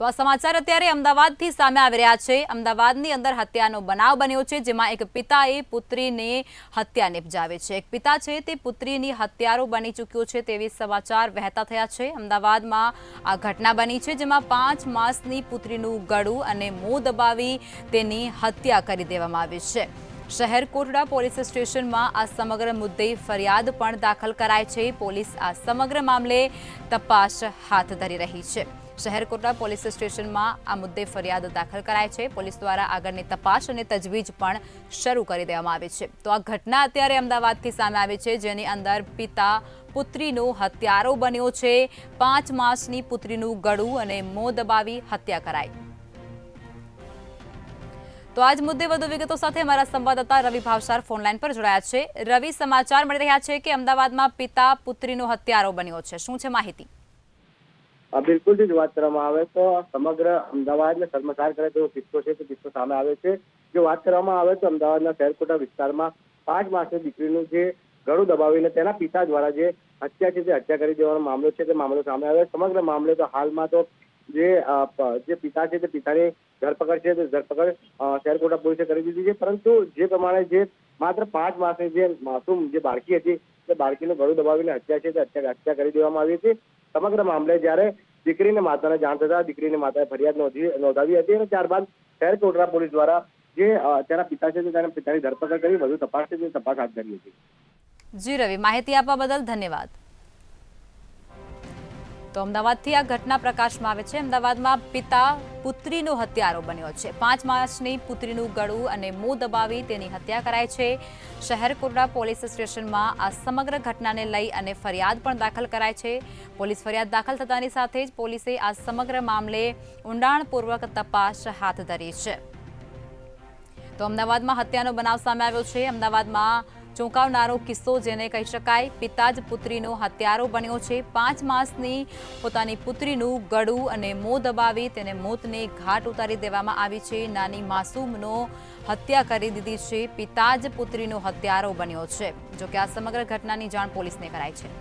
તો આ સમાચાર અત્યારે અમદાવાદથી સામે આવી રહ્યા છે। અમદાવાદની અંદર હત્યાનો બનાવ બન્યો છે, જેમાં એક પિતાએ પુત્રીને હત્યા નિપજાવી છે। એક પિતા છે તે પુત્રીની હત્યારો બની ચૂક્યો છે તેવી સમાચાર વહેતા થયા છે। અમદાવાદમાં આ ઘટના બની છે, જેમાં 5 માસની પુત્રીનું ગળું અને મોં દબાવી તેની હત્યા કરી દેવામાં આવી છે। શહેર કોટડા પોલીસ સ્ટેશનમાં આ સમગ્ર મુદ્દે ફરિયાદ પણ દાખલ કરાઈ છે। પોલીસ આ સમગ્ર મામલે તપાસ હાથ ધરી રહી છે। શહેર કોટડા પોલીસ સ્ટેશનમાં આ મુદ્દે ફરિયાદ દાખલ કરાઈ છે। પોલીસ દ્વારા આગળની તપાસ અને તજવીજ પણ શરૂ કરી દેવામાં આવી છે। તો આ ઘટના અત્યારે અમદાવાદથી સામે આવી છે, જેની અંદર પિતા પુત્રીનો હત્યારો બન્યો છે। 5 માસની પુત્રીનું ગળું અને મોં દબાવી હત્યા કરાઈ। તો આજ મુદ્દે વધુ વિગતો સાથે અમારા સંવાદદાતા રવિ ભાવસાર ફોનલાઈન પર જોડાયા છે। રવિ, સમાચાર મળી રહ્યા છે કે અમદાવાદમાં પિતા પુત્રીનો હત્યારો બન્યો છે, શું છે માહિતી? બિલકુલ જ વાત કરવામાં આવે તો સમગ્ર અમદાવાદને શર્મસાર કરે તેવો કિસ્સો છે, તે કિસ્સો સામે આવે છે। જો વાત કરવામાં આવે તો અમદાવાદના શહેરકોટા વિસ્તારમાં 5 માસની દીકરીનું જે ગળું દબાવીને તેના પિતા દ્વારા જે હત્યા છે તે હત્યા કરી દેવાનો મામલો છે, તે મામલો સામે આવ્યો। સમગ્ર મામલે તો હાલમાં તો જે પિતા છે તે પિતાની ધરપકડ છે, તે ધરપકડ શહેરકોટા પોલીસે કરી દીધી છે। પરંતુ જે પ્રમાણે જે માત્ર 5 માસની જે માસૂમ જે બાળકી હતી તે બાળકીનું ગળું દબાવીને હત્યા છે તે હત્યા કરી દેવામાં આવી હતી। સમગ્ર મામલે જ્યારે દીકરીને માતાને જાણ થતા દીકરીની માતાએ ફરિયાદ નોંધાવી હતી અને ત્યારબાદ શહેર કોટડા પોલીસ દ્વારા જે તેના પિતા છે તેના પિતાની ધરપકડ કરી વધુ તપાસ છે તે તપાસ હાથ ધરી હતી। જી રવિ, માહિતી આપવા બદલ ધન્યવાદ। તો અમદાવાદથી આ ઘટના પ્રકાશમાં આવે છે। અમદાવાદમાં પિતા પુત્રીનો હત્યારો બન્યો છે। 5 માસની પુત્રીનું ગળું અને મોં દબાવી તેની હત્યા કરાઈ છે। શહેર કોટડા પોલીસ સ્ટેશનમાં આ સમગ્ર ઘટનાને લઈ અને ફરિયાદ પણ દાખલ કરાઈ છે। પોલીસ ફરિયાદ દાખલ થતાની સાથે જ પોલીસે આ સમગ્ર મામલે ઊંડાણપૂર્વક તપાસ હાથ ધરી છે। તો અમદાવાદમાં હત્યાનો બનાવ સામે આવ્યો છે। અમદાવાદમાં ચોંકાવનારો કિસ્સો જેને કહી શકાય। પિતા જ પુત્રીનો હત્યારો બન્યો છે। 5 માસની પોતાની પુત્રીનું ગળું અને મોં દબાવી તેને મોતને ઘાટ ઉતારી દેવામાં આવી છે। નાની માસૂમનો હત્યા કરી દીધી છે। પિતા જ પુત્રીનો હત્યારો બન્યો છે। જોકે આ સમગ્ર ઘટનાની જાણ પોલીસને કરાઈ છે।